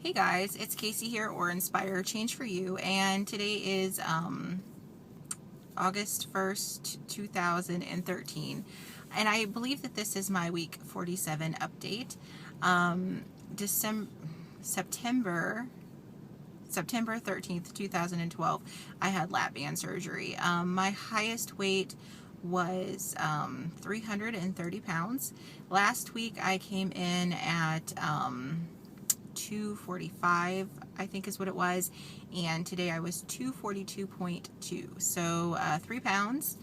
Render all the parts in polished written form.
Hey guys, it's Casey here, or Inspire Change for You, and today is August 1st, 2013, and I believe that this is my week 47 update. September 13th, 2012, I had lap band surgery. My highest weight was 330 pounds. Last week I came in at 245, I think is what it was, and today I was 242.2, so 3 pounds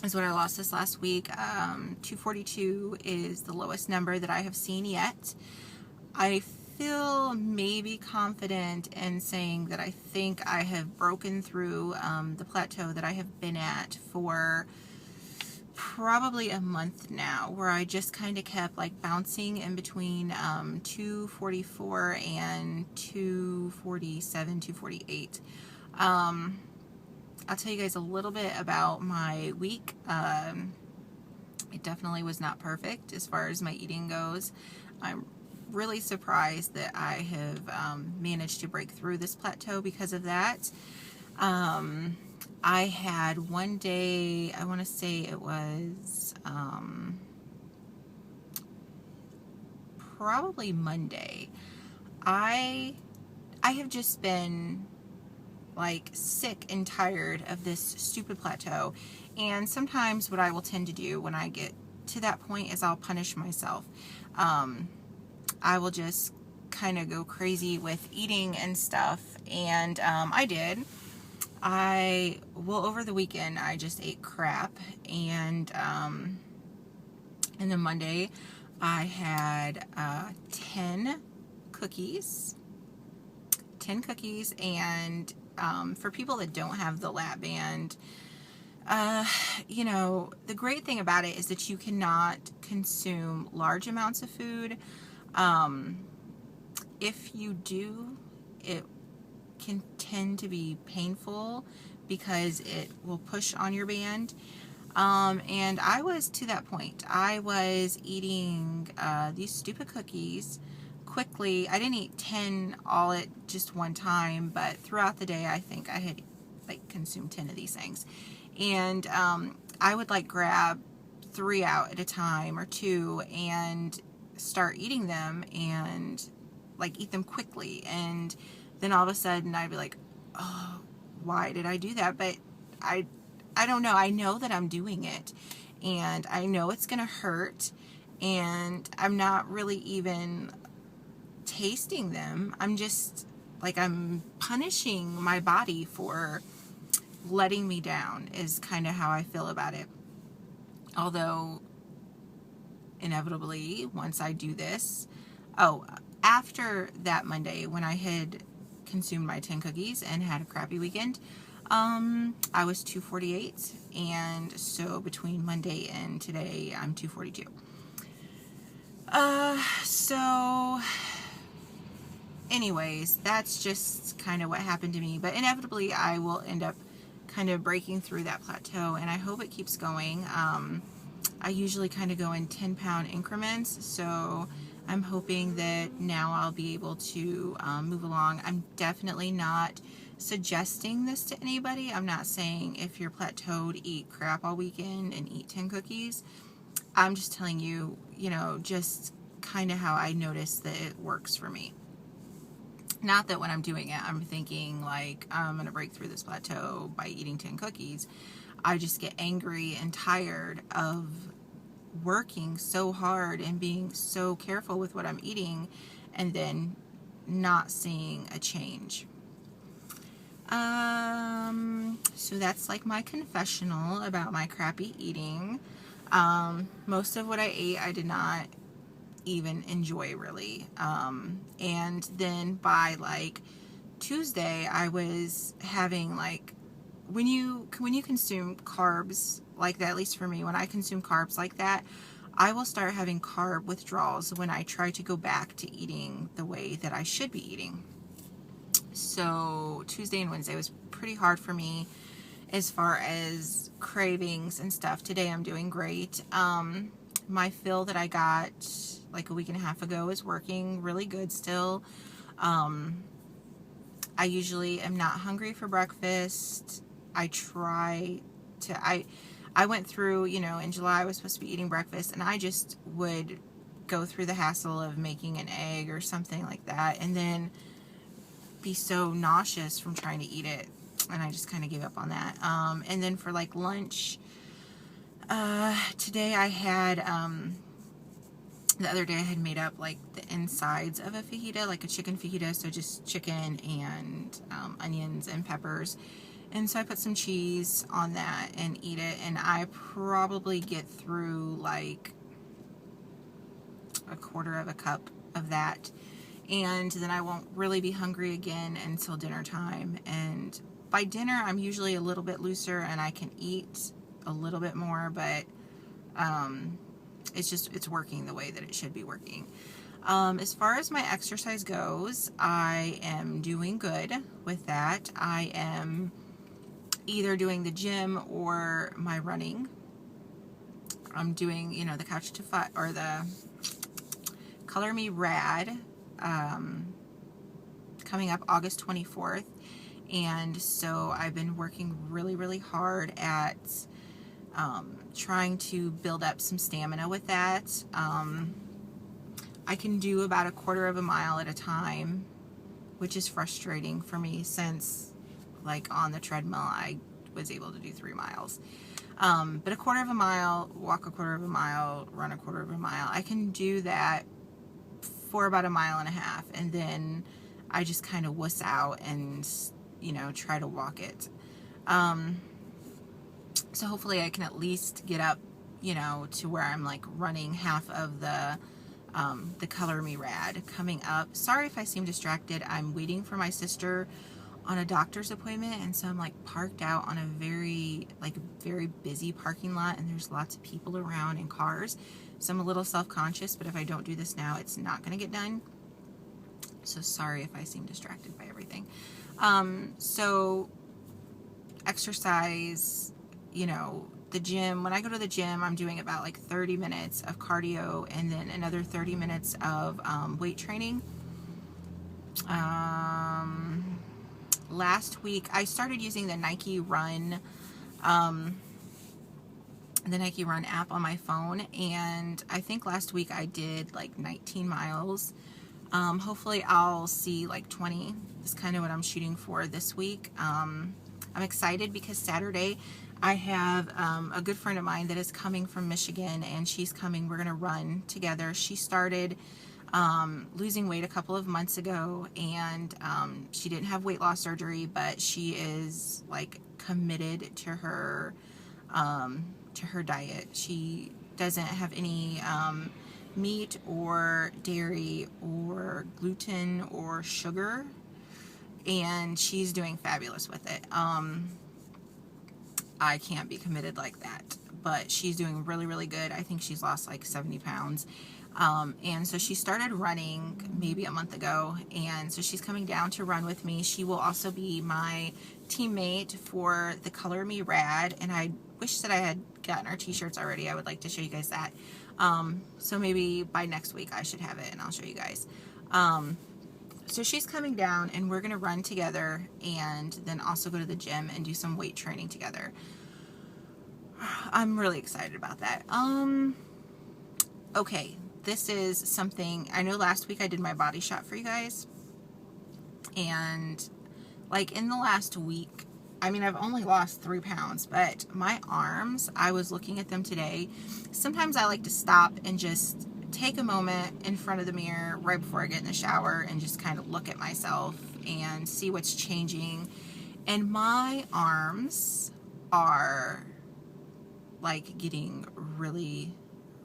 is what I lost this last week. 242 is the lowest number that I have seen yet. I feel maybe confident in saying that I think I have broken through the plateau that I have been at for probably a month now, where I just kind of kept like bouncing in between 244 and 247, 248. I'll tell you guys a little bit about my week. It definitely was not perfect as far as my eating goes. I'm really surprised that I have managed to break through this plateau because of that. I had one day, I want to say it was probably Monday. I have just been like sick and tired of this stupid plateau, and sometimes what I will tend to do when I get to that point is I'll punish myself. I will just kind of go crazy with eating and stuff, and I did. Over the weekend, I just ate crap, and then Monday, I had 10 cookies, and for people that don't have the lap band, you know, the great thing about it is that you cannot consume large amounts of food. If you do, it can tend to be painful because it will push on your band. And I was to that point. I was eating these stupid cookies quickly. I didn't eat 10 all at just one time, but throughout the day I think I had like consumed 10 of these things. And I would like grab 3 out at a time or 2 and start eating them, and like eat them quickly, and then all of a sudden I'd be like, oh, why did I do that? But I don't know. I know that I'm doing it, and I know it's going to hurt, and I'm not really even tasting them. I'm just like, I'm punishing my body for letting me down is kind of how I feel about it. Although inevitably, once I do this, after that Monday when I had consumed my 10 cookies and had a crappy weekend, I was 248, and so between Monday and today I'm 242. So anyways, that's just kind of what happened to me, but inevitably I will end up kind of breaking through that plateau, and I hope it keeps going. I usually kind of go in 10-pound increments, so I'm hoping that now I'll be able to move along. I'm definitely not suggesting this to anybody. I'm not saying if you're plateaued, eat crap all weekend and eat 10 cookies. I'm just telling you, you know, just kind of how I noticed that it works for me. Not that when I'm doing it, I'm thinking like I'm going to break through this plateau by eating 10 cookies. I just get angry and tired of working so hard and being so careful with what I'm eating and then not seeing a change. So that's like my confessional about my crappy eating. Most of what I ate, I did not even enjoy really. And then by like Tuesday, I was having like, when you consume carbs like that, at least for me, when I consume carbs like that, I will start having carb withdrawals when I try to go back to eating the way that I should be eating. So Tuesday and Wednesday was pretty hard for me as far as cravings and stuff. Today I'm doing great. My fill that I got like a week and a half ago is working really good still. I usually am not hungry for breakfast. I try to, I went through, you know, in July I was supposed to be eating breakfast, and I just would go through the hassle of making an egg or something like that, and then be so nauseous from trying to eat it, and I just kind of gave up on that. And then for like lunch, today I had, the other day I had made up like the insides of a fajita, like a chicken fajita, so just chicken and onions and peppers. And so I put some cheese on that and eat it, and I probably get through like a quarter of a cup of that, and then I won't really be hungry again until dinner time. And by dinner I'm usually a little bit looser and I can eat a little bit more, but it's working the way that it should be working. As far as my exercise goes, I am doing good with that. I am either doing the gym or my running. I'm doing, you know, the Couch to Fight or the Color Me Rad, coming up August 24th. And so I've been working really, really hard at trying to build up some stamina with that. I can do about a quarter of a mile at a time, which is frustrating for me since, like, on the treadmill I was able to do 3 miles. But a quarter of a mile, walk a quarter of a mile, run a quarter of a mile, I can do that for about a mile and a half, and then I just kind of wuss out and, you know, try to walk it. So hopefully I can at least get up, you know, to where I'm like running half of the Color Me Rad coming up. Sorry if I seem distracted. I'm waiting for my sister on a doctor's appointment, and so I'm like parked out on a very busy parking lot, and there's lots of people around and cars. So I'm a little self-conscious, but if I don't do this now, it's not going to get done. So sorry if I seem distracted by everything. So exercise, you know, the gym, when I go to the gym, I'm doing about like 30 minutes of cardio and then another 30 minutes of weight training. Last week I started using the Nike Run app on my phone, and I think last week I did like 19 miles. Hopefully I'll see like 20 is kind of what I'm shooting for this week. I'm excited because Saturday I have a good friend of mine that is coming from Michigan, and she's coming. We're going to run together. She started losing weight a couple of months ago, and she didn't have weight loss surgery, but she is like committed to her diet. She doesn't have any meat or dairy or gluten or sugar, and she's doing fabulous with it. I can't be committed like that, but she's doing really, really good. I think she's lost like 70 pounds. And so she started running maybe a month ago, and so she's coming down to run with me. She will also be my teammate for the Color Me Rad, and I wish that I had gotten our t-shirts already. I would like to show you guys that. So maybe by next week I should have it, and I'll show you guys. So she's coming down, and we're going to run together and then also go to the gym and do some weight training together. I'm really excited about that. Okay, this is something, I know last week I did my body shot for you guys, and like in the last week, I mean, I've only lost 3 pounds, but my arms, I was looking at them today. Sometimes I like to stop and just take a moment in front of the mirror right before I get in the shower and just kind of look at myself and see what's changing. And my arms are like getting really,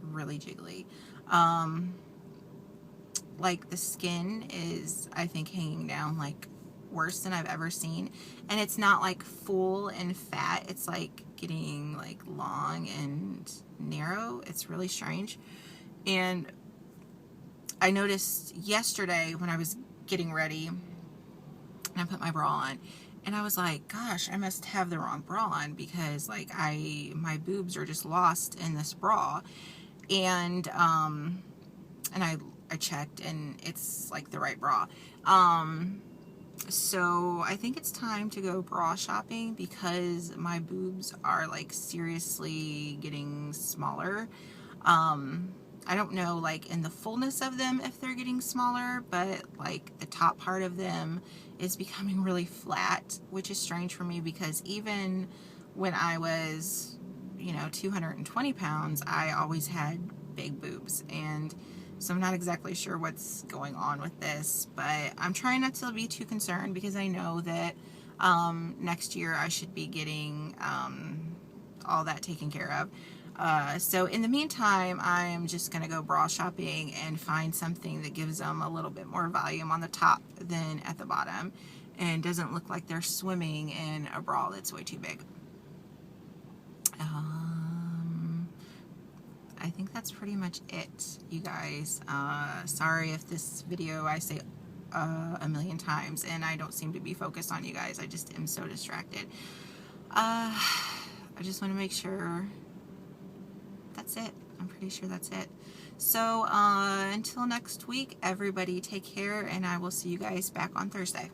really jiggly. Like the skin is, I think, hanging down like worse than I've ever seen, and it's not like full and fat, it's like getting like long and narrow. It's really strange. And I noticed yesterday when I was getting ready and I put my bra on, and I was like, gosh, I must have the wrong bra on, because like my boobs are just lost in this bra. And and I checked, and it's like the right bra. So I think it's time to go bra shopping because my boobs are like seriously getting smaller. I don't know like in the fullness of them if they're getting smaller, but like the top part of them is becoming really flat, which is strange for me because even when I was, 220 pounds, I always had big boobs. And so I'm not exactly sure what's going on with this, but I'm trying not to be too concerned because I know that next year I should be getting all that taken care of. So in the meantime, I'm just going to go bra shopping and find something that gives them a little bit more volume on the top than at the bottom and doesn't look like they're swimming in a bra that's way too big. I think that's pretty much it, you guys. Sorry if this video I say a million times and I don't seem to be focused on you guys. I just am so distracted. I just want to make sure that's it. I'm pretty sure that's it. So until next week, everybody take care, and I will see you guys back on Thursday.